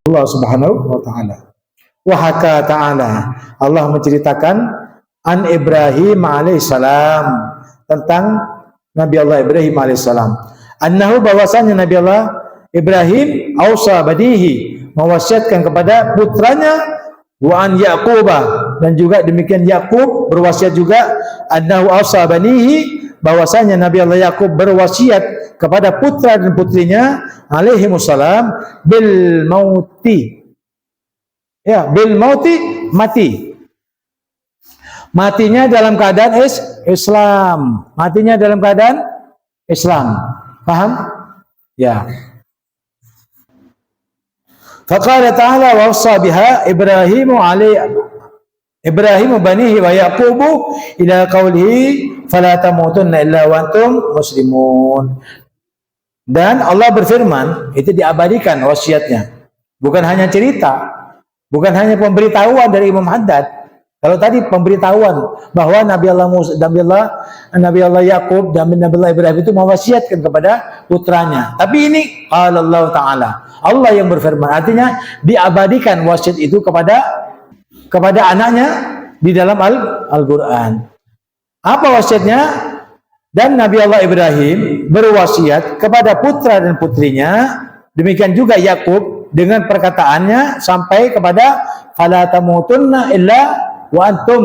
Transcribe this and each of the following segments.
Allah Subhanahu wa taala. Wa haka ta'ala, Allah menceritakan an Ibrahim alaihissalam, tentang Nabi Allah Ibrahim alaihissalam. Annahu, bahwasanya Nabi Allah Ibrahim ausa badihi, mewasiatkan kepada putranya, wa an Yaqubah, dan juga demikian Yakub berwasiat juga, annahu ausa banihi, bahwasanya Nabi Allah Yakub berwasiat kepada putra dan putrinya alaihimussalam bil mauti. Ya, bil mauti, mati. Matinya dalam keadaan Islam. Matinya dalam keadaan Islam. Paham? Ya. Faqala ta'ala wa wassa biha Ibrahimu banihi wa Yaqubu ila qawlihi fala tamutunna illa wa antum muslimun. Dan Allah berfirman, itu diabadikan wasiatnya. Bukan hanya cerita, bukan hanya pemberitahuan dari Imam Haddad. Kalau tadi pemberitahuan bahwa Nabi Allah Yakub dan Nabi Allah Ibrahim itu mewasiatkan kepada putranya. Tapi ini Allah Ta'ala, Allah yang berfirman, artinya diabadikan wasiat itu kepada anaknya di dalam Al-Quran. Apa wasiatnya? Dan Nabi Allah Ibrahim berwasiat kepada putra dan putrinya, demikian juga Yakub dengan perkataannya sampai kepada fala tamutunna illa wa antum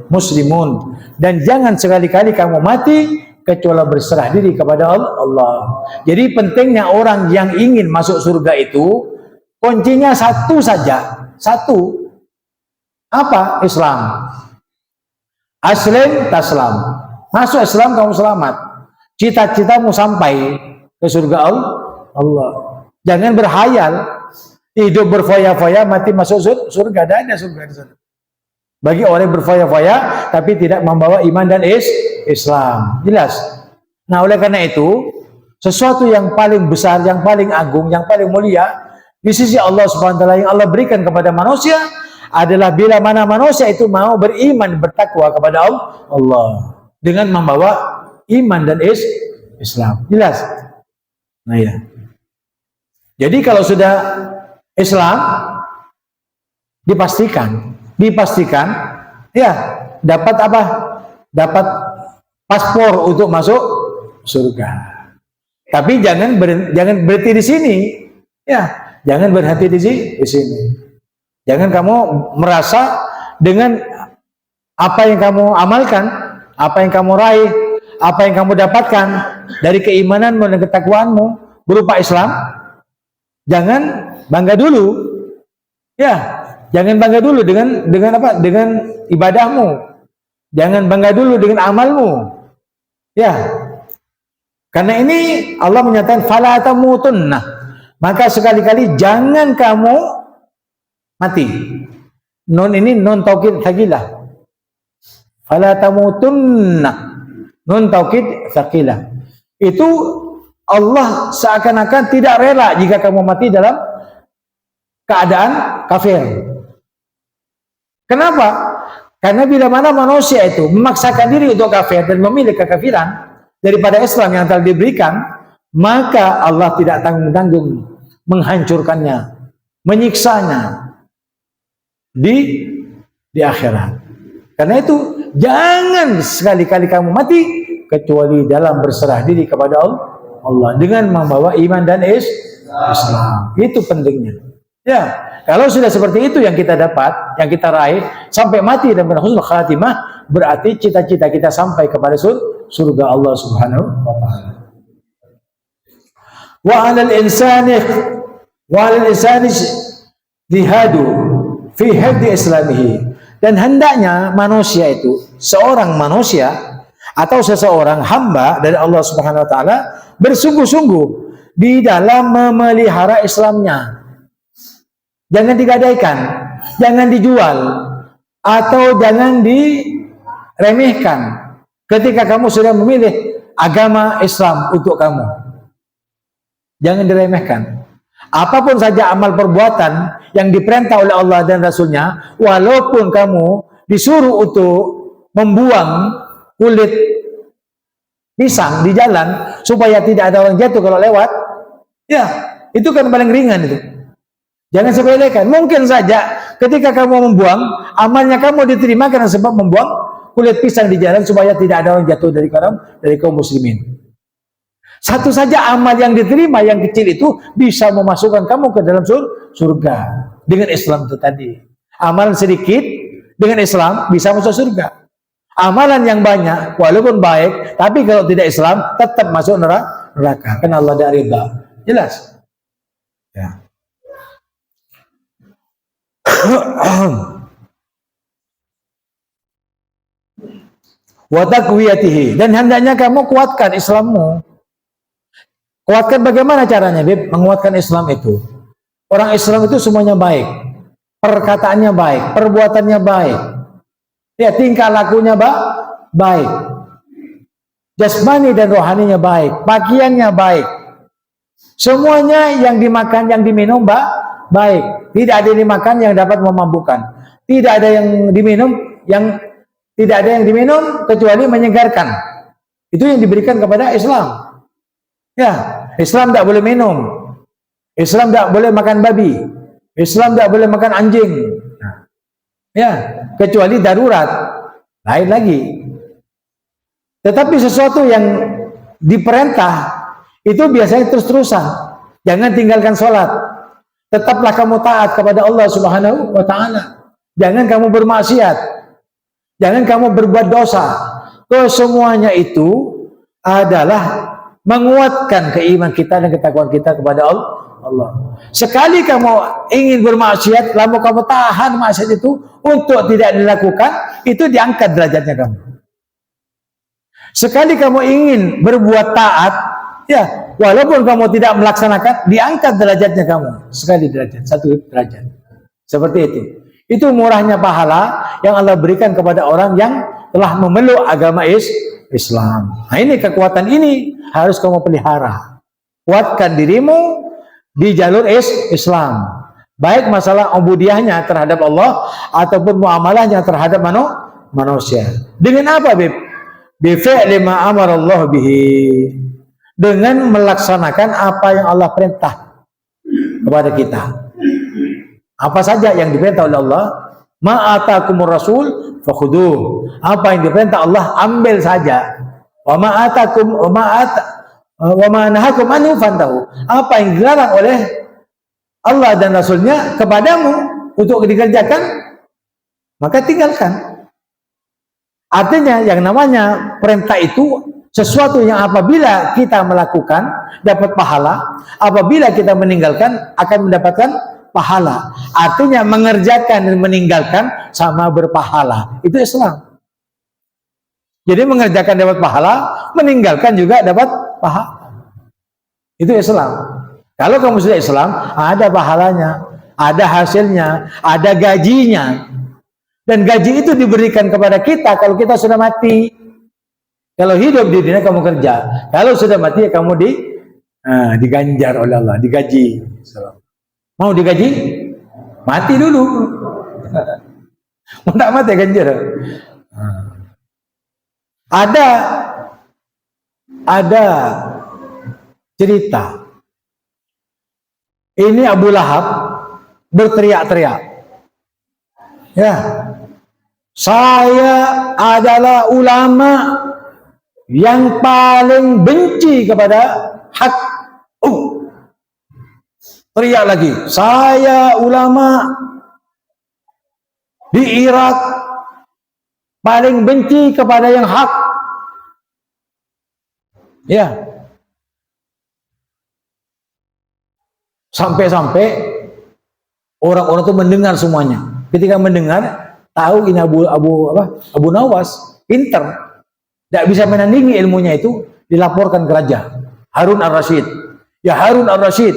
muslimun, dan jangan sekali-kali kamu mati kecuali berserah diri kepada Allah. Jadi pentingnya orang yang ingin masuk surga itu kuncinya satu saja, satu. Apa? Islam. Aslim taslam. Masuk Islam kamu selamat. Cita-citamu sampai ke surga Allah. Jangan berhayal hidup berfoya-foya mati masuk surga. Tidak ada surga di sana. Bagi orang yang berfoya-foya tapi tidak membawa iman dan Islam. Jelas. Nah, oleh karena itu, sesuatu yang paling besar, yang paling agung, yang paling mulia di sisi Allah Subhanahu wa taala yang Allah berikan kepada manusia adalah bila mana manusia itu mau beriman, bertakwa kepada Allah dengan membawa iman dan Islam. Jelas? Nah ya. Jadi kalau sudah Islam dipastikan ya dapat apa? Dapat paspor untuk masuk surga. Tapi jangan berhenti di sini. Ya, jangan berhenti di sini. Jangan kamu merasa dengan apa yang kamu amalkan, apa yang kamu raih, apa yang kamu dapatkan dari keimananmu dan ketakwaanmu berupa Islam, jangan bangga dulu. Ya, jangan bangga dulu dengan apa? Dengan ibadahmu. Jangan bangga dulu dengan amalmu. Ya. Karena ini Allah menyatakan fala tamutunna. Maka sekali-kali jangan kamu mati. Nun ini nun taukid tsaqilah. Fala tamutunna. Nun taukid tsaqilah. Itu Allah seakan-akan tidak rela jika kamu mati dalam keadaan kafir. Kenapa? Karena bila mana manusia itu memaksakan diri untuk kafir dan memilih kekafiran daripada Islam yang telah diberikan, maka Allah tidak tanggung-tanggung menghancurkannya, menyiksanya di akhirat. Karena itu jangan sekali-kali kamu mati kecuali dalam berserah diri kepada Allah dengan membawa iman dan Islam. Itu pentingnya. Ya, kalau sudah seperti itu yang kita dapat, yang kita raih sampai mati dan berhusnul khatimah, berarti cita-cita kita sampai kepada surga Allah Subhanahu wa taala. Wa 'alal insani jihadu fi hifdzi islamihi. Dan hendaknya manusia itu, seorang manusia atau seseorang hamba dari Allah Subhanahu wa taala bersungguh-sungguh di dalam memelihara Islamnya. Jangan digadaikan, jangan dijual, atau jangan diremehkan ketika kamu sudah memilih agama Islam untuk kamu. Jangan diremehkan. Apapun saja amal perbuatan yang diperintah oleh Allah dan Rasulnya, walaupun kamu disuruh untuk membuang kulit pisang di jalan supaya tidak ada orang jatuh kalau lewat, ya itu kan paling ringan itu. Jangan sepelekan. Mungkin saja ketika kamu membuang, amalnya kamu diterima karena sebab membuang kulit pisang di jalan supaya tidak ada orang jatuh dari kaum muslimin. Satu saja amal yang diterima yang kecil itu bisa memasukkan kamu ke dalam surga dengan Islam itu tadi. Amalan sedikit dengan Islam bisa masuk surga. Amalan yang banyak walaupun baik tapi kalau tidak Islam tetap masuk neraka. Karena Allah tidak ridha. Jelas? Ya. Wa taqwiyatihi, dan hendaknya kamu kuatkan Islammu. Kuatkan bagaimana caranya, Bib? Menguatkan Islam itu. Orang Islam itu semuanya baik. Perkataannya baik, perbuatannya baik. Ya, tingkah lakunya baik. Jasmani dan rohaninya baik, pakaiannya baik. Semuanya yang dimakan, yang diminum baik. Tidak ada yang dimakan yang dapat memabukkan. Tidak ada yang diminum kecuali menyegarkan. Itu yang diberikan kepada Islam. Ya, Islam tidak boleh minum. Islam tidak boleh makan babi. Islam tidak boleh makan anjing. Ya, kecuali darurat. Lain lagi. Tetapi sesuatu yang diperintah itu biasanya terus-terusan. Jangan tinggalkan sholat. Tetaplah kamu taat kepada Allah Subhanahu wa Ta'ala. Jangan kamu bermaksiat. Jangan kamu berbuat dosa. Kesemuanya itu adalah menguatkan keimanan kita dan ketakwaan kita kepada Allah. Sekali kamu ingin bermaksiat, lalu kamu tahan maksiat itu untuk tidak dilakukan, itu diangkat derajatnya kamu. Sekali kamu ingin berbuat taat, ya, walaupun kamu tidak melaksanakan, diangkat derajatnya kamu. Sekali derajat, satu derajat. Seperti itu. Itu murahnya pahala yang Allah berikan kepada orang yang telah memeluk agama Islam. Nah, ini kekuatan ini harus kamu pelihara. Kuatkan dirimu di jalur Islam. Baik masalah ubudiyahnya terhadap Allah ataupun muamalahnya terhadap manusia. Dengan apa, Bib? Bifi'li ma amara Allah bihi. Dengan melaksanakan apa yang Allah perintah kepada kita. Apa saja yang diperintah oleh Allah, ma'atakumur rasul fakhuduh. Apa yang diperintah Allah, ambil saja. Wa ma nahakum anhu fantahu. Apa yang dilarang oleh Allah dan Rasulnya kepadamu untuk dikerjakan, maka tinggalkan. Artinya yang namanya perintah itu sesuatu yang apabila kita melakukan dapat pahala, apabila kita meninggalkan akan mendapatkan pahala. Artinya mengerjakan dan meninggalkan sama berpahala. Itu Islam. Jadi mengerjakan dapat pahala, meninggalkan juga dapat pahala. Itu Islam. Kalau kamu sudah Islam, ada pahalanya, ada hasilnya, ada gajinya. Dan gaji itu diberikan kepada kita kalau kita sudah mati. Kalau hidup di dunia kamu kerja, kalau sudah mati kamu diganjar oleh Allah, digaji. Mau digaji? Mati dulu. Mau tak mati ganjar. Ada cerita. Ini Abu Lahab berteriak-teriak. Ya, saya adalah ulama yang paling benci kepada hak. Teriak lagi, saya ulama di Irak paling benci kepada yang hak. Ya, sampai-sampai orang-orang itu mendengar semuanya. Ketika mendengar, tahu ini Abu Nawas pinter, tidak bisa menandingi ilmunya itu, dilaporkan ke raja Harun Ar-Rasyid. Ya Harun Ar-Rasyid,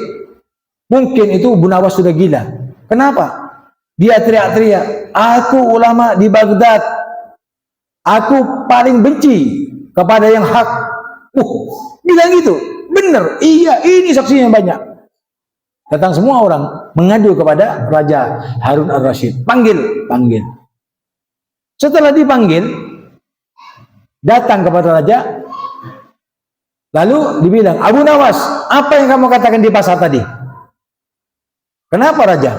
mungkin itu Abu Nawas sudah gila. Kenapa? Dia teriak-teriak, aku ulama di Baghdad, aku paling benci kepada yang hak. Bilang gitu, benar, iya, ini saksinya banyak. Datang semua orang mengadu kepada Raja Harun Ar-Rasyid. Panggil. Setelah dipanggil, datang kepada raja, lalu dibilang, Abu Nawas, apa yang kamu katakan di pasar tadi? Kenapa Raja?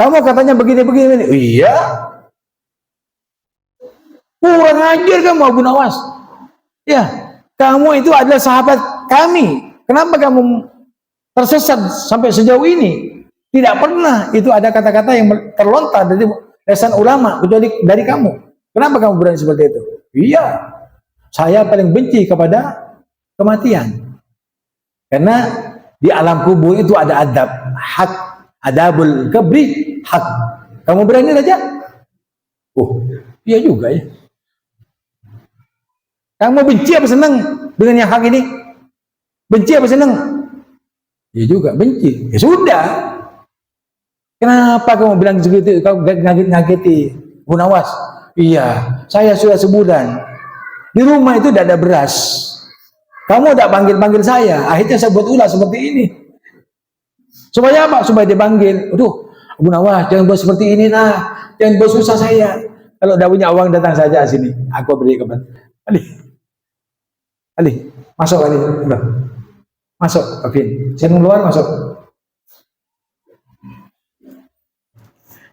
Kamu katanya begini-begini. Iya. Kurang ajar kamu Abu Nawas. Ya, kamu itu adalah sahabat kami. Kenapa kamu tersesat sampai sejauh ini? Tidak pernah itu ada kata-kata yang terlontar dari lisan ulama kecuali dari kamu. Kenapa kamu berani seperti itu? Iya, saya paling benci kepada kematian. Karena di alam kubur itu ada adab hak, adabul kabri hak. Kamu berani Raja? Oh, iya juga ya. Kamu benci apa senang dengan yang hak ini? Benci apa senang? Ya juga, benci. Ya sudah. Kenapa kamu bilang segitu? Kau ngageti Bu Nawas? Iya, saya sudah sebulan. Di rumah itu tidak ada beras. Kamu tidak panggil-panggil saya. Akhirnya saya buat ulah seperti ini. Supaya apa? Supaya dipanggil. Aduh, Bu Nawas, jangan buat seperti ini nah. Jangan buat susah saya. Kalau tidak punya uang datang saja sini. Aku beri kepada Ali, masuk Ali, masuk, Kevin. Saya keluar masuk.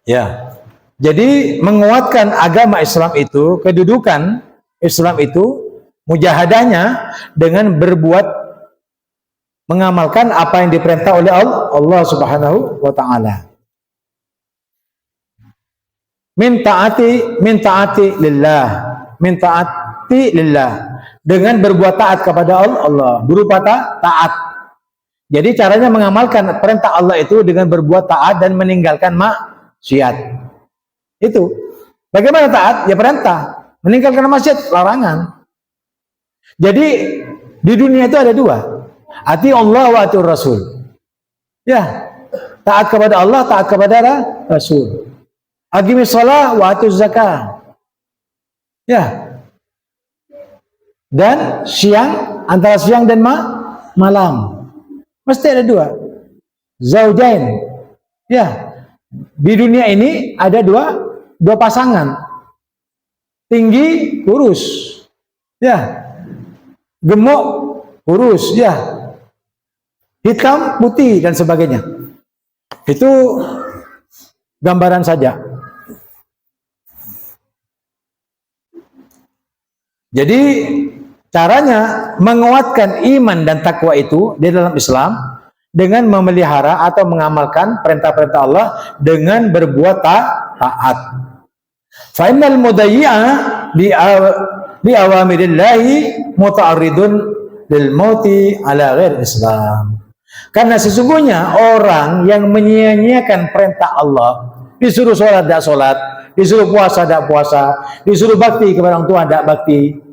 Ya, jadi menguatkan agama Islam itu, kedudukan Islam itu, mujahadahnya dengan berbuat, mengamalkan apa yang diperintah oleh Allah Subhanahu wa Ta'ala. Min taati lillah. Dengan berbuat taat kepada Allah berupa taat. Jadi caranya mengamalkan perintah Allah itu dengan berbuat taat dan meninggalkan maksiat. Itu. Bagaimana taat? Ya perintah. Meninggalkan maksiat, larangan. Jadi di dunia itu ada dua. Ati Allah wa ati Rasul. Ya. Taat kepada Allah, taat kepada Rasul. Aqimis shalah wa atuz zakah. Ya. Dan siang, antara siang dan malam mesti ada dua zaujain. Ya, di dunia ini ada dua pasangan, tinggi kurus, ya, gemuk kurus, ya, hitam putih dan sebagainya. Itu gambaran saja. Jadi caranya menguatkan iman dan takwa itu di dalam Islam dengan memelihara atau mengamalkan perintah-perintah Allah dengan berbuat taat. Fa innal mudayyi'a li awamirillahi muta'arridun lil mauti ala ghairi Islam. Karena sesungguhnya orang yang menyia-nyiakan perintah Allah, disuruh sholat tidak sholat, disuruh puasa tidak puasa, disuruh bakti kepada orang tua tidak bakti,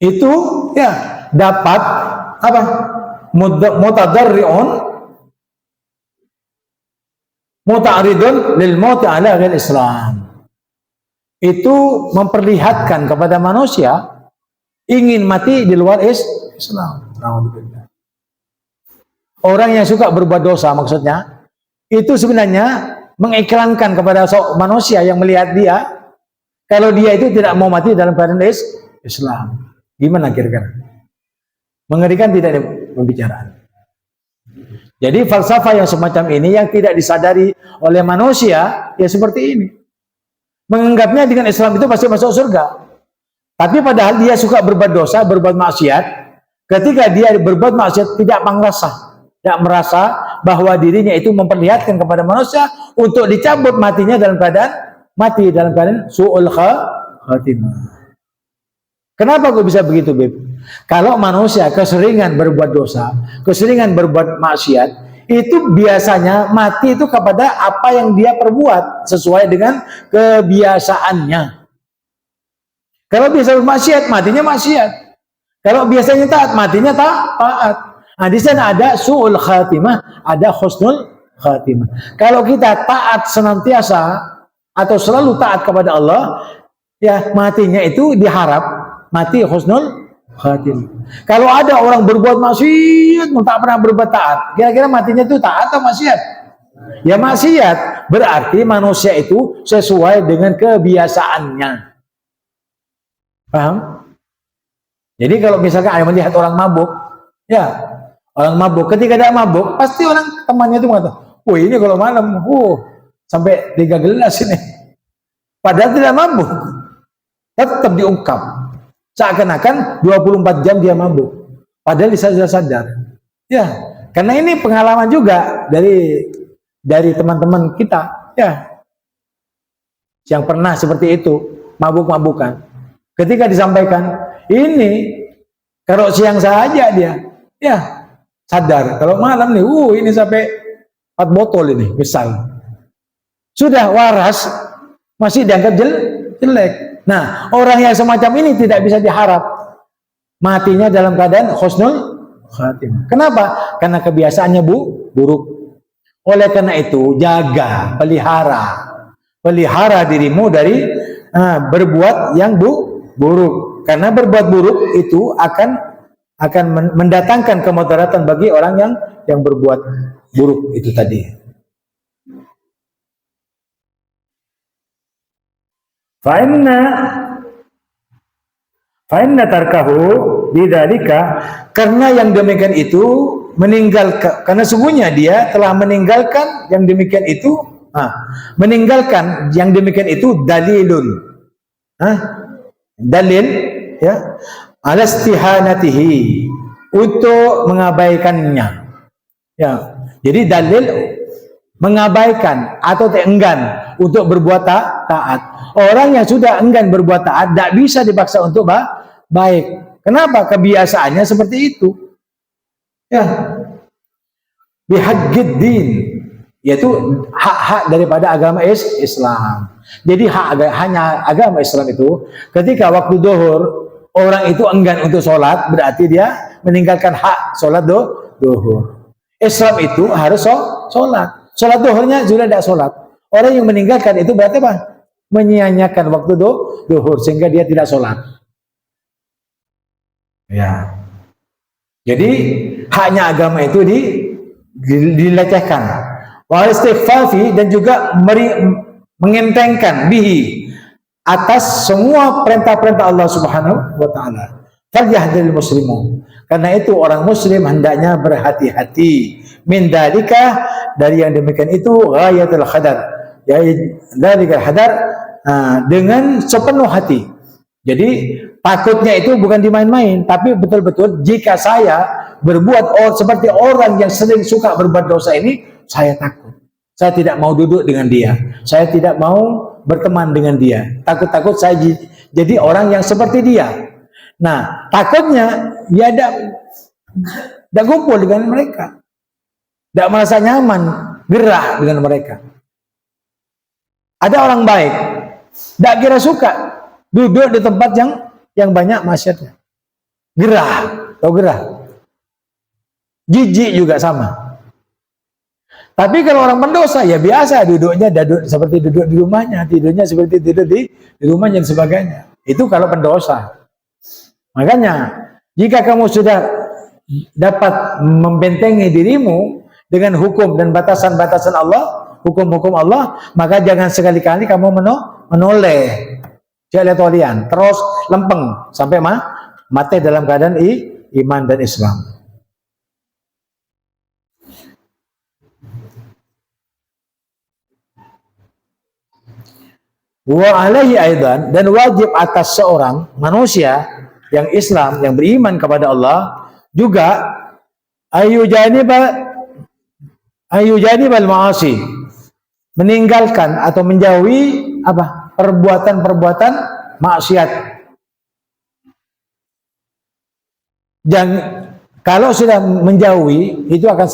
itu ya dapat apa? Mutadarri'un muta'aridun lil mauti ala ghairi Islam. Itu memperlihatkan kepada manusia ingin mati di luar Islam. Orang yang suka berbuat dosa maksudnya itu sebenarnya mengiklankan kepada manusia yang melihat dia kalau dia itu tidak mau mati dalam keadaan Islam. Gimana kira-kira? Mengerikan tidak pembicaraan. Jadi falsafah yang semacam ini yang tidak disadari oleh manusia ya seperti ini. Menganggapnya dengan Islam itu pasti masuk surga. Tapi padahal dia suka berbuat dosa, berbuat maksiat. Ketika dia berbuat maksiat tidak merasa bahwa dirinya itu memperlihatkan kepada manusia untuk dicabut matinya dalam keadaan su'ul khatimah. Kenapa kok bisa begitu, Beb? Kalau manusia keseringan berbuat dosa, keseringan berbuat maksiat, itu biasanya mati itu kepada apa yang dia perbuat sesuai dengan kebiasaannya. Kalau biasa bermaksiat, matinya maksiat. Kalau biasanya taat, matinya taat. Nah, di sana ada su'ul khatimah, ada husnul khatimah. Kalau kita taat senantiasa atau selalu taat kepada Allah, ya matinya itu diharap mati husnul khatimah. Kalau ada orang berbuat maksiat, tak pernah berbuat taat, kira-kira matinya itu taat atau maksiat? Ya maksiat. Berarti manusia itu sesuai dengan kebiasaannya. Paham? Jadi kalau misalkan ada melihat orang mabuk, ya Orang mabuk, ketika dia mabuk, pasti orang temannya itu mengatakan, "Oh, ini kalau malam, sampai 3 gelas ini." Padahal tidak mabuk. Tetap diungkap. Seakan-akan 24 jam dia mabuk. Padahal dia sudah sadar. Ya, karena ini pengalaman juga dari teman-teman kita, ya, yang pernah seperti itu, mabuk-mabukan. Ketika disampaikan, ini kalau siang saja dia, ya, sadar. Kalau malam nih, ini sampai 4 botol ini, misal. Sudah waras, masih dianggap jelek. Nah, orang yang semacam ini tidak bisa diharap matinya dalam keadaan husnul khatimah. Kenapa? Karena kebiasaannya buruk. Oleh karena itu, jaga, pelihara dirimu dari berbuat yang buruk. Karena berbuat buruk itu akan mendatangkan kemudaratan bagi orang yang berbuat buruk itu tadi. Fa'inna tarkahu bidzalika, karena yang demikian itu meninggalkan, karena sungguhnya dia telah meninggalkan yang demikian itu, meninggalkan yang demikian itu dalilun, dalil, ya, ala istihanatihi, untuk mengabaikannya, ya. Jadi dalil mengabaikan atau enggan untuk berbuat taat. Orang yang sudah enggan berbuat taat tidak bisa dipaksa untuk baik. Kenapa? Kebiasaannya seperti itu. Ya. Bihaqqid din, yaitu hak-hak daripada agama Islam. Jadi hanya agama Islam itu ketika waktu zuhur orang itu enggan untuk sholat, berarti dia meninggalkan hak sholat zuhur. Islam itu harus sholat. Sholat zuhurnya sudah tidak sholat. Orang yang meninggalkan itu berarti apa? Menyia-nyiakan waktu zuhur sehingga dia tidak sholat. Ya. Jadi haknya agama itu dilecehkan. Wal istighfafi, dan juga mengentengkan bihi, atas semua perintah-perintah Allah Subhanahu wa taala. Falyahdharil muslimun. Karena itu orang muslim hendaknya berhati-hati min dalika, dari yang demikian itu, ghayatul hadar, ya, dalika hadar, dengan sepenuh hati. Jadi takutnya itu bukan dimain-main, tapi betul-betul jika saya berbuat seperti orang yang sering suka berbuat dosa ini, saya takut. Saya tidak mau duduk dengan dia. Saya tidak mau berteman dengan dia. Takut-takut saya jadi orang yang seperti dia. Nah, takutnya ya tidak kumpul dengan mereka. Tidak merasa nyaman, gerah dengan mereka. Ada orang baik, tidak kira suka duduk di tempat yang banyak maksiatnya. Gerah, atau gerah. Jijik juga sama. Tapi kalau orang pendosa ya biasa, duduknya seperti duduk di rumahnya, tidurnya seperti tidur di rumahnya dan sebagainya. Itu kalau pendosa. Makanya jika kamu sudah dapat membentengi dirimu dengan hukum dan batasan-batasan Allah, hukum-hukum Allah, maka jangan sekali-kali kamu menoleh jalian, terus lempeng sampai mati dalam keadaan iman dan Islam. Wa alaihi aidan, dan wajib atas seorang manusia yang Islam, yang beriman kepada Allah juga, ayyujanibal ma'asi, meninggalkan atau menjauhi apa? Perbuatan-perbuatan maksiat. Kalau sudah menjauhi itu akan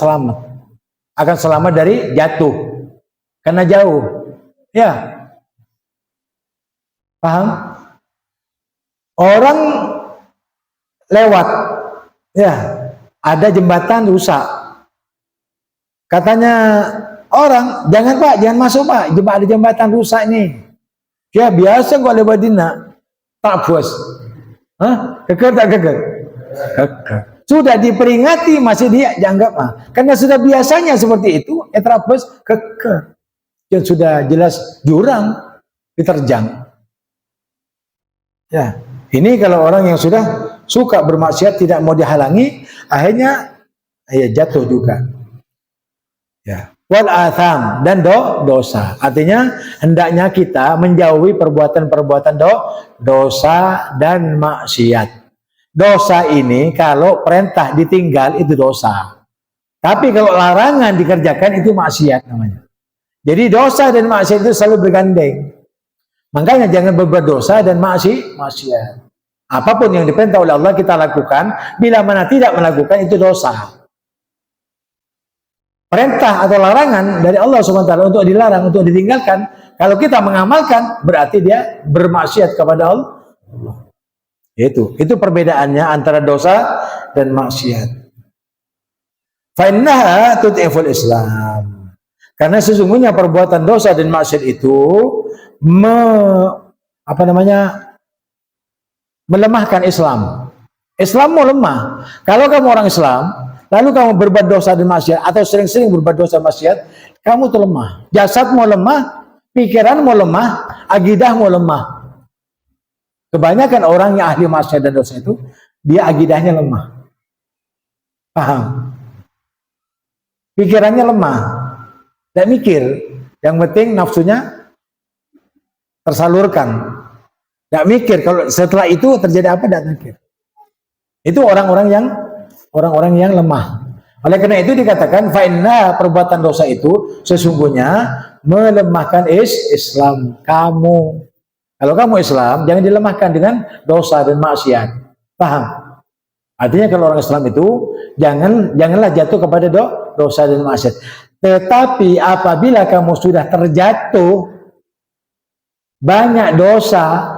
selamat dari jatuh karena jauh, ya. Paham? Orang lewat, ya, ada jembatan rusak. Katanya orang, jangan Pak, jangan masuk Pak, ada jembatan rusak nih. Ya biasa kok lewat dina, tak bos. Keker tak keker? Keker. Sudah diperingati masih dia dianggap karena sudah biasanya seperti itu, terabas keker. Dan sudah jelas jurang diterjang. Ya, ini kalau orang yang sudah suka bermaksiat tidak mau dihalangi, akhirnya ya jatuh juga. Ya. Wal atham, dan dosa. Artinya hendaknya kita menjauhi perbuatan-perbuatan dosa dan maksiat. Dosa ini kalau perintah ditinggal itu dosa. Tapi kalau larangan dikerjakan itu maksiat namanya. Jadi dosa dan maksiat itu selalu bergandeng. Makanya jangan berbuat dosa dan maksiat. Apapun yang diperintah oleh Allah kita lakukan, bila mana tidak melakukan itu dosa. Perintah atau larangan dari Allah SWT untuk dilarang, untuk ditinggalkan, kalau kita mengamalkan berarti dia bermaksiat kepada Allah. Itu perbedaannya antara dosa dan maksiat. Fa innaha tud'iful Islam. Karena sesungguhnya perbuatan dosa dan maksiat itu melemahkan Islam. Islam mau lemah. Kalau kamu orang Islam, lalu kamu berbuat dosa dan maksiat atau sering-sering berbuat dosa dan maksiat, kamu tuh lemah. Jasad mau lemah, pikiran mau lemah, akidah mau lemah. Kebanyakan orang yang ahli maksiat dan dosa itu, dia akidahnya lemah. Paham? Pikirannya lemah. Tidak mikir. Yang penting nafsunya tersalurkan. Tidak mikir. Kalau setelah itu terjadi apa, tidak mikir. Itu orang-orang yang lemah. Oleh karena itu dikatakan fa'inna, perbuatan dosa itu sesungguhnya melemahkan Islam kamu. Kalau kamu Islam, jangan dilemahkan dengan dosa dan maksiat. Paham? Artinya kalau orang Islam itu janganlah jatuh kepada dosa dan maksiat. Tetapi apabila kamu sudah terjatuh banyak dosa,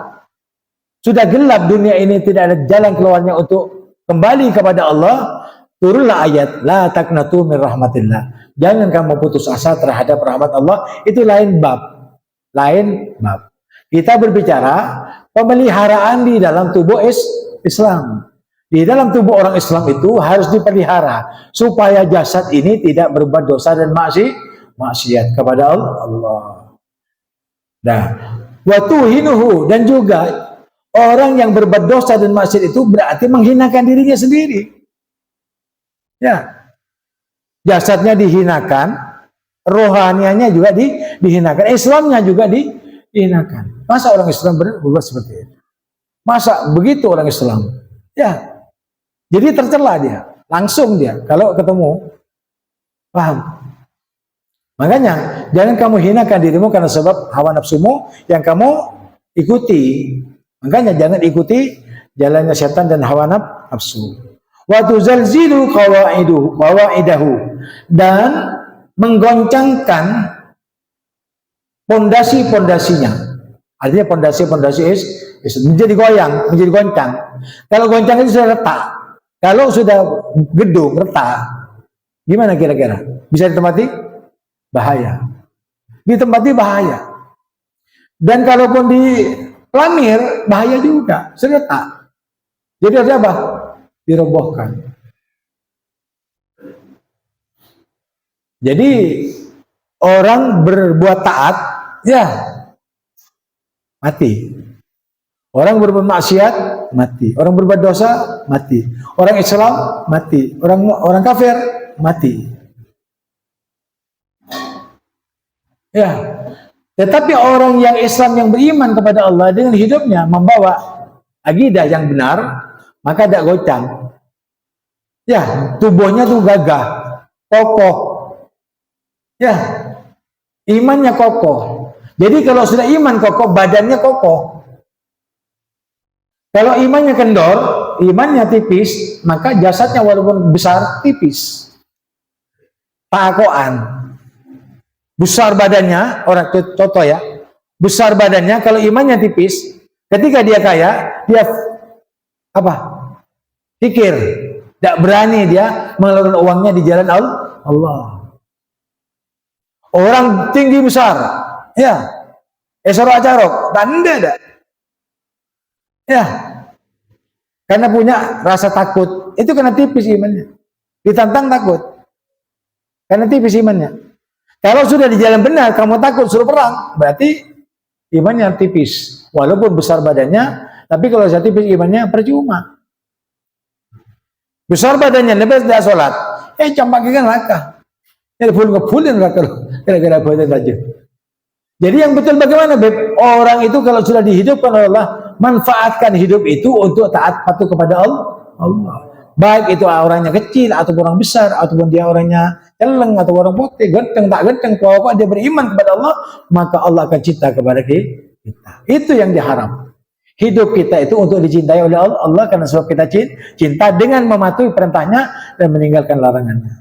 sudah gelap dunia ini, tidak ada jalan keluarnya untuk kembali kepada Allah, turunlah ayat la taqnatu min rahmatillah. Jangan kamu putus asa terhadap rahmat Allah. Itu lain bab. Kita berbicara pemeliharaan di dalam tubuh Islam. Di dalam tubuh orang Islam itu harus dipelihara supaya jasad ini tidak berbuat dosa dan maksiat kepada Allah. Nah, wa tuhinuhu, dan juga orang yang berbuat dosa dan maksiat itu berarti menghinakan dirinya sendiri. Ya. Jasadnya dihinakan, rohanianya juga dihinakan, Islamnya juga dihinakan. Masa orang Islam berbuat seperti itu? Masa begitu orang Islam? Ya. Jadi tercela dia, langsung dia kalau ketemu. Paham? Makanya jangan kamu hinakan dirimu karena sebab hawa nafsumu yang kamu ikuti. Makanya jangan ikuti jalannya setan dan hawa nafsu. Wa tuzalzilu qawaidahu, dan menggoncangkan pondasi-pondasinya. Artinya pondasi-pondasi menjadi goyang, menjadi goncang. Kalau goncang itu sudah retak. Kalau sudah gedung retak, gimana kira-kira? Bisa ditempati? Bahaya. Ditempati bahaya. Dan kalaupun di lamir, bahaya juga. Seretak. Jadi harus apa? Dirobohkan. Jadi orang berbuat taat, ya mati. Orang berbuat maksiat, mati. Orang berbuat dosa, mati. Orang Islam, mati. Orang kafir, mati. Ya. Tetapi orang yang Islam yang beriman kepada Allah dengan hidupnya membawa akidah yang benar, maka tidak goncang. Ya, tubuhnya tuh gagah, kokoh. Ya, imannya kokoh. Jadi kalau sudah iman kokoh, badannya kokoh. Kalau imannya kendor, imannya tipis, maka jasadnya walaupun besar, tipis. Pakoan. Besar badannya, orang contoh ya, besar badannya, kalau imannya tipis, ketika dia kaya, dia apa? Pikir, tidak berani dia mengeluarkan uangnya di jalan Allah. Orang tinggi besar, ya, esoro acarok, tanda ada. Ya, karena punya rasa takut, itu karena tipis imannya. Ditantang takut, karena tipis imannya. Kalau sudah di jalan benar, kamu takut suruh perang, berarti imannya tipis. Walaupun besar badannya, tapi kalau sudah tipis imannya percuma. besar badannya, lepas dia sholat, campak kan neraka. Ini pulin neraka gara-gara badan saja. Jadi yang betul bagaimana, Beb? Orang itu kalau sudah dihidupkan oleh Allah, manfaatkan hidup itu untuk taat patuh kepada Allah. Baik itu orangnya kecil atau orang besar, ataupun dia orangnya celeng atau orang putih, ganteng tak ganteng, pokoknya dia beriman kepada Allah, maka Allah akan cinta kepada kita. Itu yang diharap. Hidup kita itu untuk dicintai oleh Allah karena sebab kita cinta dengan mematuhi perintahnya dan meninggalkan larangannya.